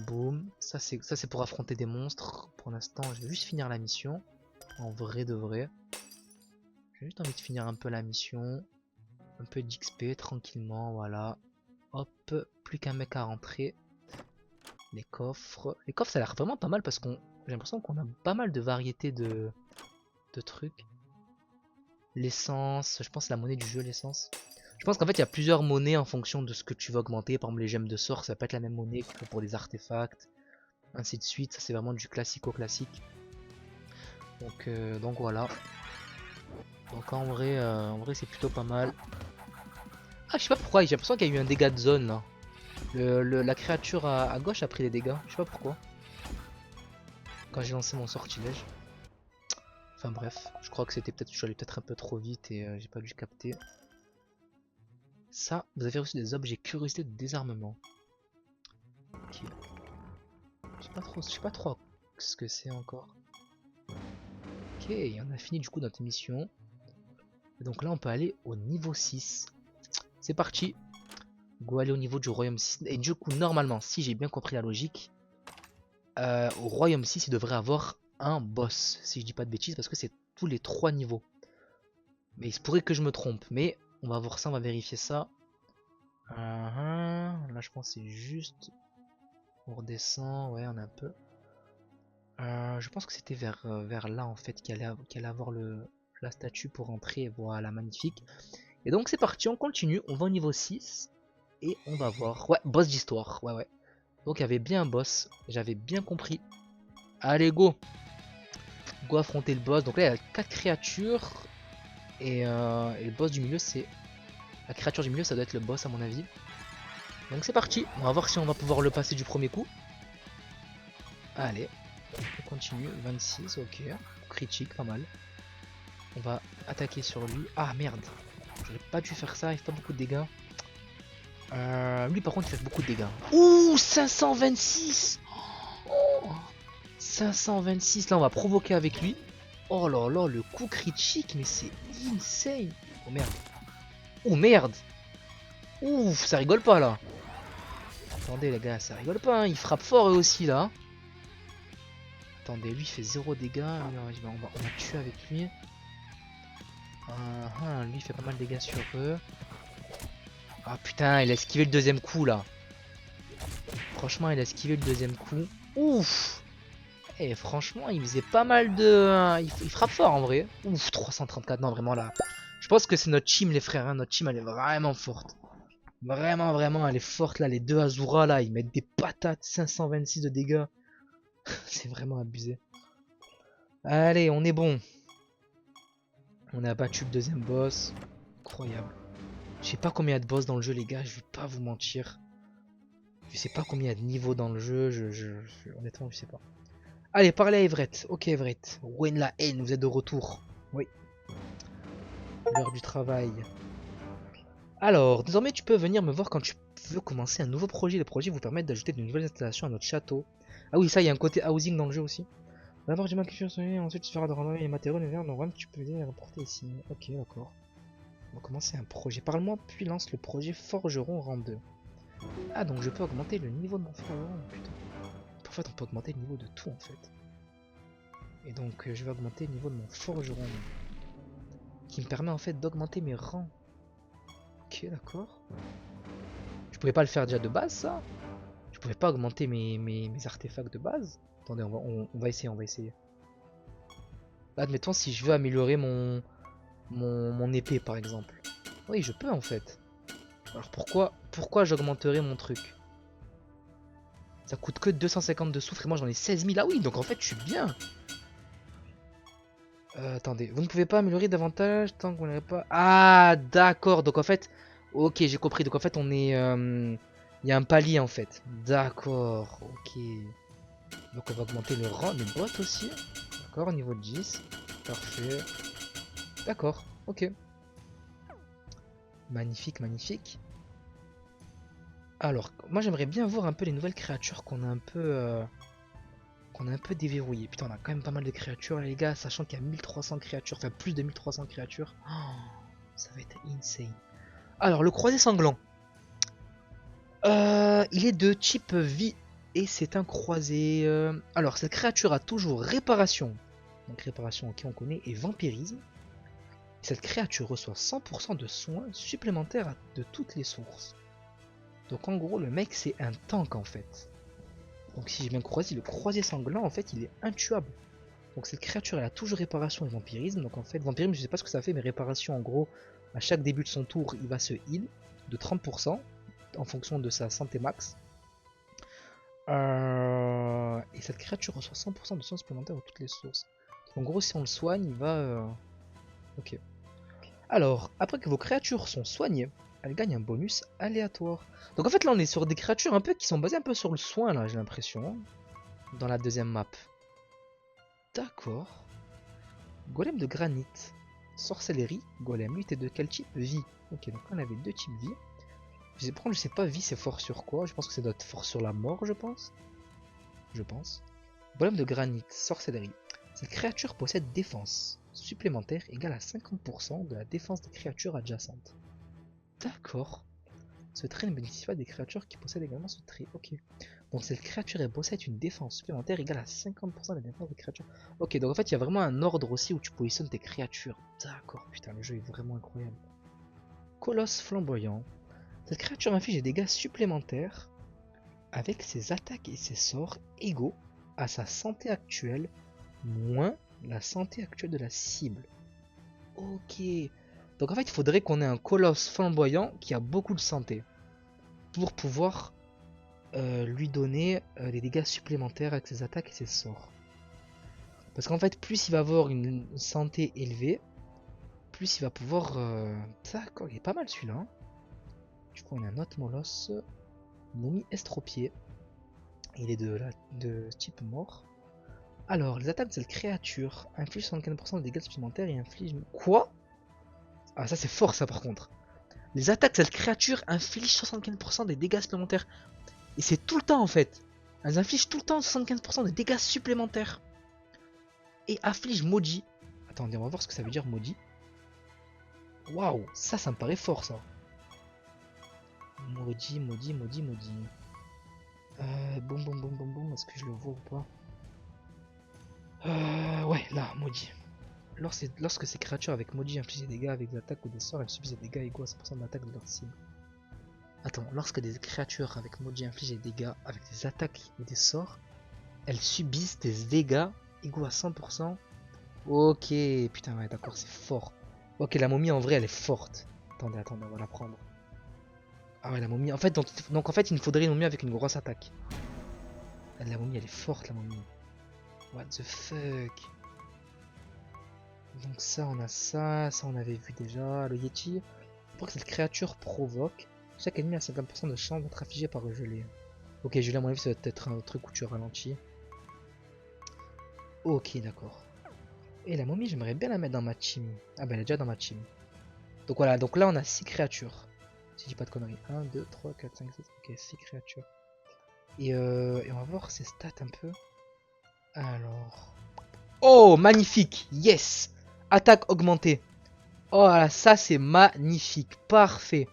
Boum. Ça c'est pour affronter des monstres. Pour l'instant je vais juste finir la mission. En vrai de vrai. J'ai juste envie de finir un peu la mission. Un peu d'XP tranquillement, voilà. Hop, plus qu'un mec à rentrer. Les coffres. Les coffres ça a l'air vraiment pas mal parce qu'on. J'ai l'impression qu'on a pas mal de variétés de trucs. L'essence, je pense la monnaie du jeu, l'essence. Je pense qu'en fait il y a plusieurs monnaies en fonction de ce que tu veux augmenter. Par exemple les gemmes de sort, ça va pas être la même monnaie que pour les artefacts. Ainsi de suite, ça c'est vraiment du classico-classique. Donc voilà. Donc en vrai c'est plutôt pas mal. Ah je sais pas pourquoi, j'ai l'impression qu'il y a eu un dégât de zone là. La créature à gauche a pris des dégâts, je sais pas pourquoi. Quand j'ai lancé mon sortilège. Enfin bref, je crois que c'était peut-être, je suis allé peut-être un peu trop vite et j'ai pas dû capter. Ça, vous avez reçu des objets curiosité de désarmement. Ok. Je sais pas trop ce que c'est encore. Ok, on a fini du coup notre mission. Et donc là on peut aller au niveau 6. C'est parti. Go aller au niveau du royaume 6. Et du coup normalement, si j'ai bien compris la logique, au royaume 6 il devrait avoir un boss. Si je dis pas de bêtises parce que c'est tous les 3 niveaux. Mais il se pourrait que je me trompe. Mais on va voir ça, on va vérifier ça. Là je pense que c'est juste. On redescend, ouais on a un peu. Je pense que c'était vers là en fait qu'il allait avoir la statue pour entrer. Voilà, magnifique. Et donc c'est parti, on continue. On va au niveau 6. Et on va voir. Ouais, boss d'histoire. Ouais, ouais. Donc il y avait bien un boss. J'avais bien compris. Allez, go! Go affronter le boss. Donc là, il y a 4 créatures. Et le boss du milieu, c'est... La créature du milieu, ça doit être le boss à mon avis. Donc c'est parti. On va voir si on va pouvoir le passer du premier coup. Allez. On continue. 26, ok. Critique, pas mal. On va attaquer sur lui. Ah merde. J'aurais pas dû faire ça, il fait pas beaucoup de dégâts. Lui par contre il fait beaucoup de dégâts. Ouh 526. Oh 526, là on va provoquer avec lui. Oh là là, le coup critique, mais c'est insane. Oh merde. Oh merde. Ouf, ça rigole pas là. Attendez les gars, ça rigole pas, hein. Il frappe fort eux aussi là. Attendez, lui il fait 0 dégâts. On va tuer avec lui. Lui il fait pas mal de dégâts sur eux. Ah putain, il a esquivé le deuxième coup là. Franchement, il a esquivé le deuxième coup. Ouf. Et franchement, il faisait pas mal de... Il frappe fort en vrai. Ouf, 334. Non, vraiment là. Je pense que c'est notre team, les frères. Hein. Notre team, elle est vraiment forte. Vraiment, vraiment, elle est forte là. Les deux Azura là, ils mettent des patates. 526 de dégâts. C'est vraiment abusé. Allez, on est bon. On a battu le deuxième boss. Incroyable. Je sais pas combien il y a de boss dans le jeu, les gars, je vais pas vous mentir. Je sais pas combien il y a de niveaux dans le jeu, honnêtement, je sais pas. Allez, parlez à Everett. Ok, Everett. Wayne la haine, vous êtes de retour. Oui. L'heure du travail. Alors, désormais, tu peux venir me voir quand tu veux commencer un nouveau projet. Les projets vous permettent d'ajouter de nouvelles installations à notre château. Ah oui, ça, il y a un côté housing dans le jeu aussi. D'abord, j'ai ma culture soignée, ensuite tu feras de randonnée et matériaux nécessaires, donc tu peux les rapporter ici. Ok, d'accord. On va commencer un projet. Parle-moi, puis lance le projet Forgeron rang 2. Ah, donc je peux augmenter le niveau de mon forgeron, putain. En fait, on peut augmenter le niveau de tout, en fait. Et donc, je vais augmenter le niveau de mon forgeron. Qui me permet, en fait, d'augmenter mes rangs. Ok, d'accord. Je pouvais pas le faire déjà de base, ça? Je pouvais pas augmenter mes artefacts de base? Attendez, on va essayer, on va essayer. Là, admettons, si je veux améliorer mon épée, par exemple. Oui, je peux, en fait. Alors, pourquoi j'augmenterais mon truc? Ça coûte que 250 de soufre et moi j'en ai 16 000. Ah oui, donc en fait je suis bien. Attendez, vous ne pouvez pas améliorer davantage tant que vous n'avez pas... Ah, d'accord, donc en fait... Ok, j'ai compris, donc en fait on est... Il y a un palier en fait. D'accord, ok. Donc on va augmenter le rang, les bottes aussi. D'accord, niveau 10. Parfait. D'accord, ok. Magnifique, magnifique. Alors, moi j'aimerais bien voir un peu les nouvelles créatures qu'on a un peu déverrouillé. Putain, on a quand même pas mal de créatures, les gars, sachant qu'il y a 1300 créatures, enfin plus de 1300 créatures. Oh, ça va être insane. Alors, le croisé sanglant. Il est de type vie et c'est un croisé. Alors, cette créature a toujours réparation. Donc, réparation, ok, on connaît, et vampirisme. Cette créature reçoit 100% de soins supplémentaires de toutes les sources. Donc, en gros, le mec, c'est un tank en fait. Donc, si j'ai bien croisé, le croisé sanglant, en fait, il est intuable. Donc cette créature elle a toujours réparation et vampirisme. Donc en fait vampirisme je sais pas ce que ça fait mais réparation en gros à chaque début de son tour il va se heal de 30% en fonction de sa santé max. Et cette créature reçoit 100% de soins supplémentaires de toutes les sources. En gros si on le soigne il va... Ok. Alors après que vos créatures sont soignées, elles gagnent un bonus aléatoire. Donc en fait là on est sur des créatures un peu qui sont basées un peu sur le soin là j'ai l'impression. Dans la deuxième map. D'accord. Golem de granit. Sorcellerie. Golem. Lui, t'es de quel type? Vie. Ok, donc on avait deux types vie. Je vais prendre, je sais pas, vie c'est fort sur quoi? Je pense que ça doit être fort sur la mort, je pense. Je pense. Golem de granit. Sorcellerie. Cette créature possède défense supplémentaire égale à 50% de la défense des créatures adjacentes. D'accord. Ce trait ne bénéficie pas des créatures qui possèdent également ce trait. Ok. Donc cette créature elle possède une défense supplémentaire égale à 50% de la défense des créatures. Ok, donc en fait il y a vraiment un ordre aussi où tu positionnes tes créatures. D'accord, putain, le jeu est vraiment incroyable. Colosse flamboyant. Cette créature inflige des dégâts supplémentaires avec ses attaques et ses sorts égaux à sa santé actuelle moins la santé actuelle de la cible. Ok. Donc en fait il faudrait qu'on ait un colosse flamboyant qui a beaucoup de santé pour pouvoir lui donner des dégâts supplémentaires avec ses attaques et ses sorts. Parce qu'en fait, plus il va avoir une santé élevée, plus il va pouvoir... D'accord, il est pas mal celui-là. Hein. Du coup, on a un autre molosse. Momie estropié. Il est de type mort. Alors, les attaques de cette créature infligent 75% de dégâts supplémentaires et infligent... Quoi? Ah, ça c'est fort ça par contre. Les attaques de cette créature infligent 75% des dégâts supplémentaires. Et c'est tout le temps en fait. Elles infligent tout le temps 75% de dégâts supplémentaires. Et afflige maudit. Attendez, on va voir ce que ça veut dire maudit. Waouh, ça me paraît fort ça. Maudit, maudit, maudit, maudit. Boum, boum, boum, boum, boum. Est-ce que je le vois ou pas? Ouais, là, maudit. Lorsque ces créatures avec maudit infligent des dégâts avec des attaques ou des sorts, elles subissent des dégâts égaux à 100% de l'attaque de leur cible. Attends, lorsque des créatures avec maudit infligent des dégâts avec des attaques ou des sorts, elles subissent des dégâts égaux à 100%. Ok, putain, ouais, d'accord, c'est fort. Ok, la momie en vrai, elle est forte. Attendez, on va la prendre. Ah ouais, la momie. En fait, donc en fait, il nous faudrait une momie avec une grosse attaque. La momie, elle est forte, la momie. What the fuck? Donc ça, on a ça. Ça, on avait vu déjà. Le Yeti. Pour que cette créature provoque. Chaque ennemi a 50% de chance d'être affligé par le gelé. Ok, gelé à mon avis, ça doit être un truc où tu ralentis. Ok, d'accord. Et la momie, j'aimerais bien la mettre dans ma team. Ah bah elle est déjà dans ma team. Donc voilà, donc là on a 6 créatures. Si je dis pas de conneries. 1, 2, 3, 4, 5, 6. Ok, 6 créatures. Et on va voir ses stats un peu. Alors. Oh, magnifique. Yes. Attaque augmentée. Oh là, ça c'est magnifique. Parfait.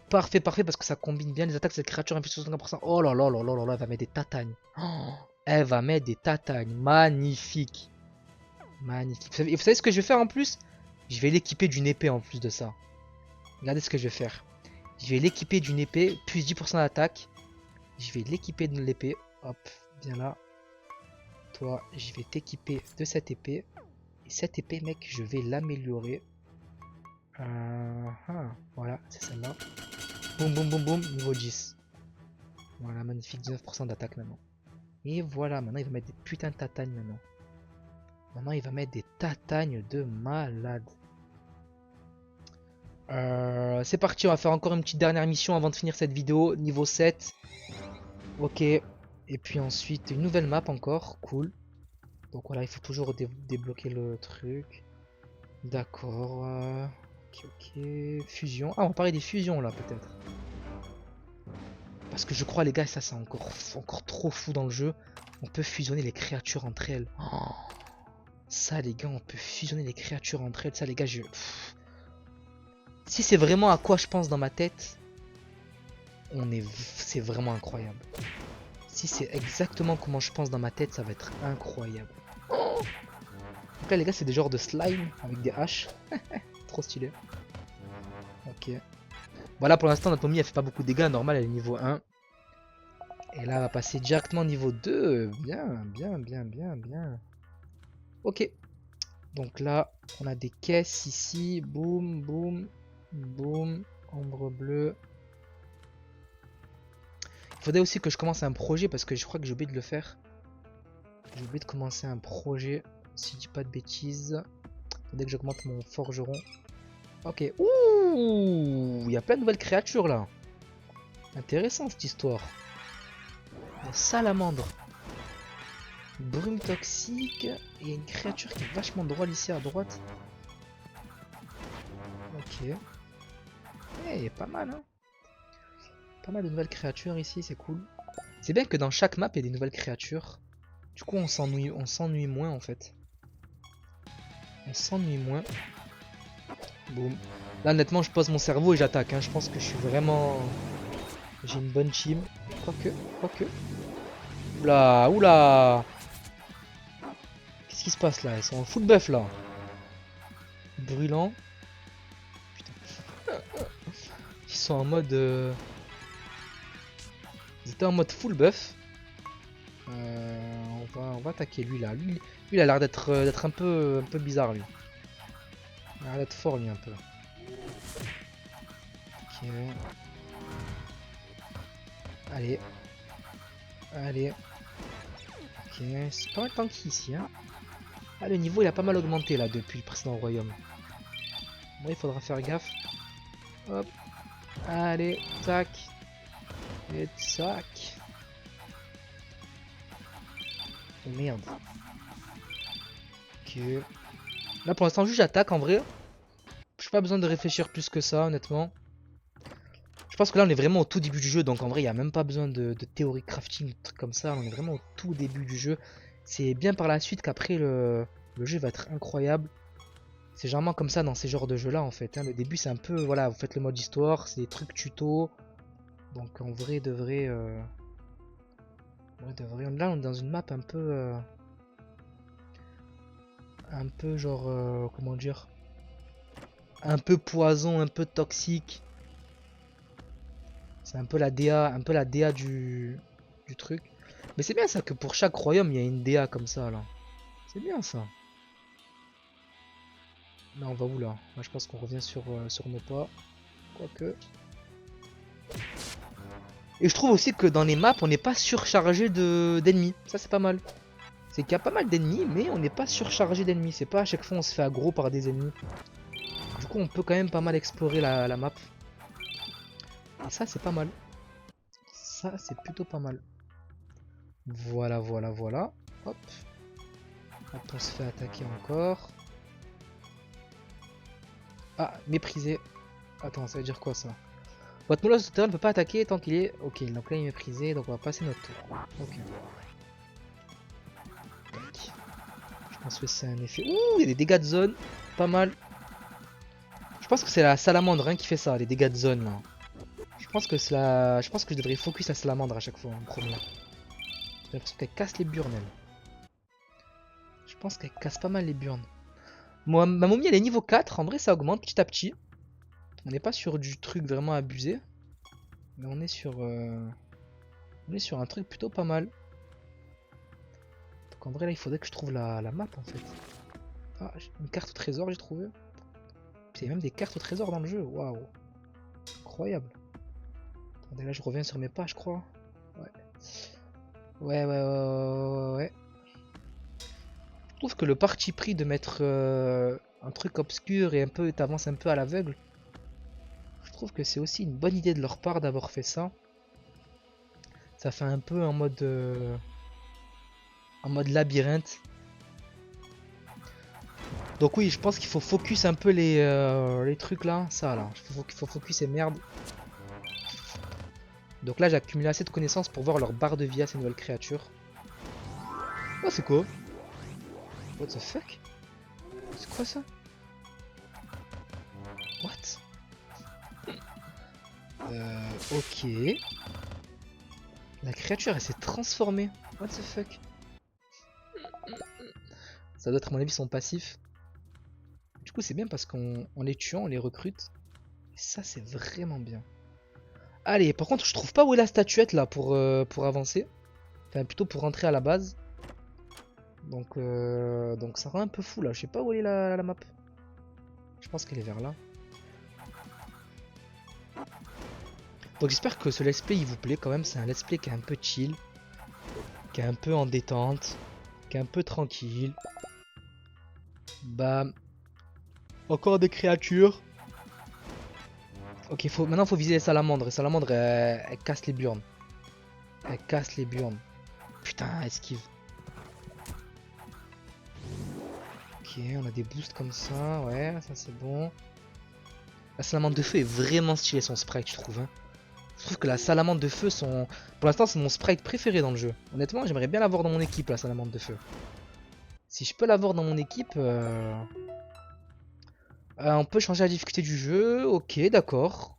Parfait, parfait, parce que ça combine bien les attaques de cette créature inflige 65%. Oh là là là là là là, elle va mettre des tatagnes. Oh, elle va mettre des tatagnes. Magnifique. Magnifique. Et vous savez ce que je vais faire en plus? Je vais l'équiper d'une épée en plus de ça. Regardez ce que je vais faire. Je vais l'équiper d'une épée, plus 10% d'attaque. Je vais l'équiper de l'épée. Hop, viens là. Toi, je vais t'équiper de cette épée. Et cette épée, mec, je vais l'améliorer. Voilà, c'est celle-là. Boum, boum, boum, boum, niveau 10. Voilà, magnifique, 19% d'attaque maintenant. Et voilà, maintenant il va mettre des putains de tatagnes maintenant. Maintenant il va mettre des tatagnes de malade. C'est parti, on va faire encore une petite dernière mission avant de finir cette vidéo. Niveau 7. Ok. Et puis ensuite, une nouvelle map encore. Cool. Donc voilà, il faut toujours débloquer le truc. D'accord. Ok, ok. Fusion. Ah, on va parler des fusions là, peut-être. Parce que je crois, les gars, ça c'est encore trop fou dans le jeu. On peut fusionner les créatures entre elles. Oh, ça, les gars, on peut fusionner les créatures entre elles. Ça, les gars, si c'est vraiment à quoi je pense dans ma tête, c'est vraiment incroyable. Si c'est exactement comment je pense dans ma tête, ça va être incroyable. Donc là, les gars, c'est des genres de slime avec des haches. Trop stylé. Ok. Voilà, pour l'instant, notre momie, elle fait pas beaucoup de dégâts. Normal, elle est niveau 1. Et là, elle va passer directement niveau 2. Bien, bien, bien, bien, bien. Ok. Donc là, on a des caisses ici. Boum, boum, boum. Ombre bleue. Il faudrait aussi que je commence un projet parce que je crois que j'ai oublié de le faire. J'ai oublié de commencer un projet. Si je dis pas de bêtises. Dès que j'augmente mon forgeron. Ok. Ouh, il y a plein de nouvelles créatures là. Intéressant cette histoire. La salamandre. Brume toxique. Et il y a une créature qui est vachement drôle ici à droite. Ok. Eh, pas mal hein. Pas mal de nouvelles créatures ici, c'est cool. C'est bien que dans chaque map il y a des nouvelles créatures. Du coup on s'ennuie moins en fait. On s'ennuie moins. Boum. Là honnêtement je pose mon cerveau et j'attaque. Hein. Je pense que je suis vraiment... J'ai une bonne team. Quoique. Oula, oula. Qu'est-ce qui se passe là? Ils sont en full buff là. Brûlant. Putain. Ils sont en mode... Ils étaient en mode full buff. On va attaquer lui là. Lui il a l'air d'être un peu bizarre lui. Il a l'air d'être fort lui un peu. Ok. Allez. Allez. Ok. C'est pas mal tanky ici. Hein. Ah, le niveau il a pas mal augmenté là depuis le précédent royaume. Bon, il faudra faire gaffe. Hop. Allez. Tac. Et tac. Oh merde. Ok. Là pour l'instant juste j'attaque en vrai. J'ai pas besoin de réfléchir plus que ça honnêtement. Je pense que là on est vraiment au tout début du jeu, donc en vrai il n'y a même pas besoin de théorie crafting, truc comme ça, on est vraiment au tout début du jeu. C'est bien par la suite qu'après le jeu va être incroyable. C'est généralement comme ça dans ces genres de jeux là en fait. Hein. Le début c'est un peu, voilà, vous faites le mode histoire, c'est des trucs tuto. Donc en vrai de vrai, là on est dans une map un peu genre, comment dire, un peu poison, un peu toxique. C'est un peu la DA du truc. Mais c'est bien ça que pour chaque royaume il y a une DA comme ça là. C'est bien ça. Là on va où là? Moi je pense qu'on revient sur nos pas. Quoique. Et je trouve aussi que dans les maps on n'est pas surchargé d'ennemis. Ça c'est pas mal. c'est qu'il y a pas mal d'ennemis, mais on n'est pas surchargé d'ennemis. C'est pas à chaque fois on se fait aggro par des ennemis. Du coup, on peut quand même pas mal explorer la map. Et ça, c'est pas mal. Ça, c'est plutôt pas mal. Voilà, voilà, voilà. Hop. Hop, on se fait attaquer encore. Ah, méprisé. Attends, ça veut dire quoi ça? Votre molosse de terrain ne peut pas attaquer tant qu'il est... Ok, donc là il est méprisé, donc on va passer notre tour. Ok. Tac. Je pense que c'est un effet... Ouh, il y a des dégâts de zone. Pas mal. Je pense que c'est la salamandre hein, qui fait ça, les dégâts de zone là. Je pense que c'est la... Je pense que je devrais focus la salamandre à chaque fois en premier. J'ai l'impression qu'elle casse les burnes elle. Je pense qu'elle casse pas mal les burnes. Moi, ma momie elle est niveau 4, en vrai ça augmente petit à petit. On n'est pas sur du truc vraiment abusé. Mais on est sur un truc plutôt pas mal. Donc en vrai là il faudrait que je trouve la map en fait. Ah, une carte au trésor j'ai trouvé. Puis il y a même des cartes au trésor dans le jeu, waouh. Incroyable. Attendez là je reviens sur mes pas je crois. Ouais. Ouais. Je trouve que le parti pris de mettre un truc obscur et un peu t'avances un peu à l'aveugle. Je trouve que c'est aussi une bonne idée de leur part d'avoir fait ça. Ça fait un peu en mode labyrinthe. Donc oui, je pense qu'il faut focus un peu les trucs là. Ça là, il faut focus ces merdes. Donc là j'ai accumulé assez de connaissances pour voir leur barre de vie à ces nouvelles créatures. Oh c'est quoi? What the fuck? C'est quoi ça? What? Ok. La créature elle s'est transformée. What the fuck? Ça doit être à mon avis son passif. Du coup c'est bien parce qu'on les tuant, on les recrute. Et ça c'est vraiment bien. Allez, par contre je trouve pas où est la statuette là pour avancer. Enfin plutôt pour rentrer à la base. Donc ça rend un peu fou là. Je sais pas où est la map. Je pense qu'elle est vers là. Donc j'espère que ce let's play il vous plaît quand même. C'est un let's play qui est un peu chill. Qui est un peu en détente. Qui est un peu tranquille. Bam. Encore des créatures. Ok, maintenant faut viser les salamandres. Les salamandres elles cassent les burnes. Elles cassent les burnes. Putain, esquive. Ok, on a des boosts comme ça. Ouais, ça c'est bon. La salamandre de feu est vraiment stylée son sprite, je trouve. Hein. Je trouve que la salamandre de feu, pour l'instant, c'est mon sprite préféré dans le jeu. Honnêtement, j'aimerais bien l'avoir dans mon équipe, la salamandre de feu. Si je peux l'avoir dans mon équipe, on peut changer la difficulté du jeu. Ok, d'accord.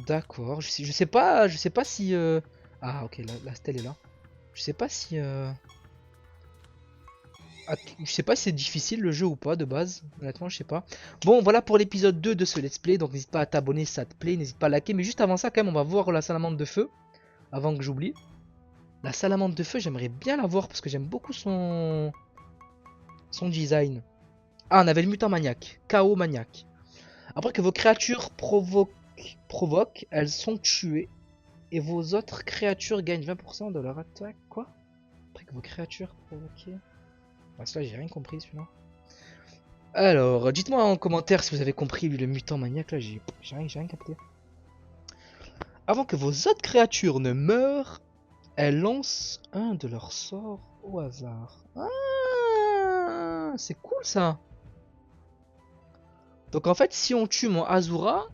D'accord. Je sais pas si. Ah, ok, la stèle est là. Je sais pas si. Je sais pas si c'est difficile le jeu ou pas de base, honnêtement je sais pas. Bon voilà pour l'épisode 2 de ce let's play, donc n'hésite pas à t'abonner si ça te plaît, n'hésite pas à liker, mais juste avant ça quand même on va voir la salamandre de feu, avant que j'oublie. La salamandre de feu j'aimerais bien la voir parce que j'aime beaucoup son design. Ah on avait le mutant maniaque, chaos maniaque. Après que vos créatures provoquent, elles sont tuées. Et vos autres créatures gagnent 20% de leur attaque, quoi? Après que vos créatures provoquent... Ah, celui-là, j'ai rien compris, celui-là. Alors, dites-moi en commentaire si vous avez compris le mutant maniaque, là, j'ai rien capté. Avant que vos autres créatures ne meurent, elles lancent un de leurs sorts au hasard. Ah, c'est cool, ça. Donc, en fait, si on tue mon Azura,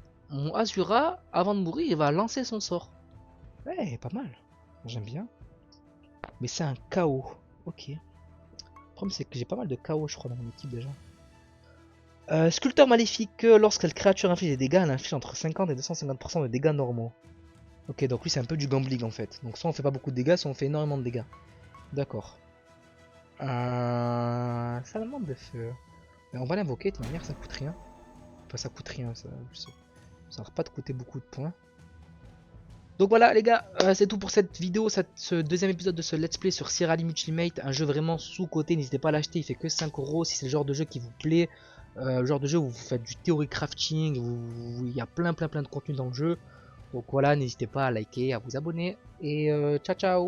avant de mourir, il va lancer son sort. Ouais, pas mal. J'aime bien. Mais c'est un chaos. Ok. Le problème, c'est que j'ai pas mal de chaos, je crois, dans mon équipe déjà. Sculpteur maléfique, lorsqu'elle créature inflige des dégâts, elle inflige entre 50 et 250% de dégâts normaux. Ok, donc lui c'est un peu du gambling en fait. Donc soit on fait pas beaucoup de dégâts, soit on fait énormément de dégâts. D'accord. Salamandre de feu. Mais on va l'invoquer, de toute manière ça coûte rien. Enfin ça coûte rien, ça va pas te coûter beaucoup de points. Donc voilà les gars, c'est tout pour cette vidéo, ce deuxième épisode de ce let's play sur Siralim Ultimate. Un jeu vraiment sous-coté, n'hésitez pas à l'acheter, il fait que 5 € si c'est le genre de jeu qui vous plaît. Le genre de jeu où vous faites du theory crafting, il y a plein de contenu dans le jeu. Donc voilà, n'hésitez pas à liker, à vous abonner. Et ciao ciao.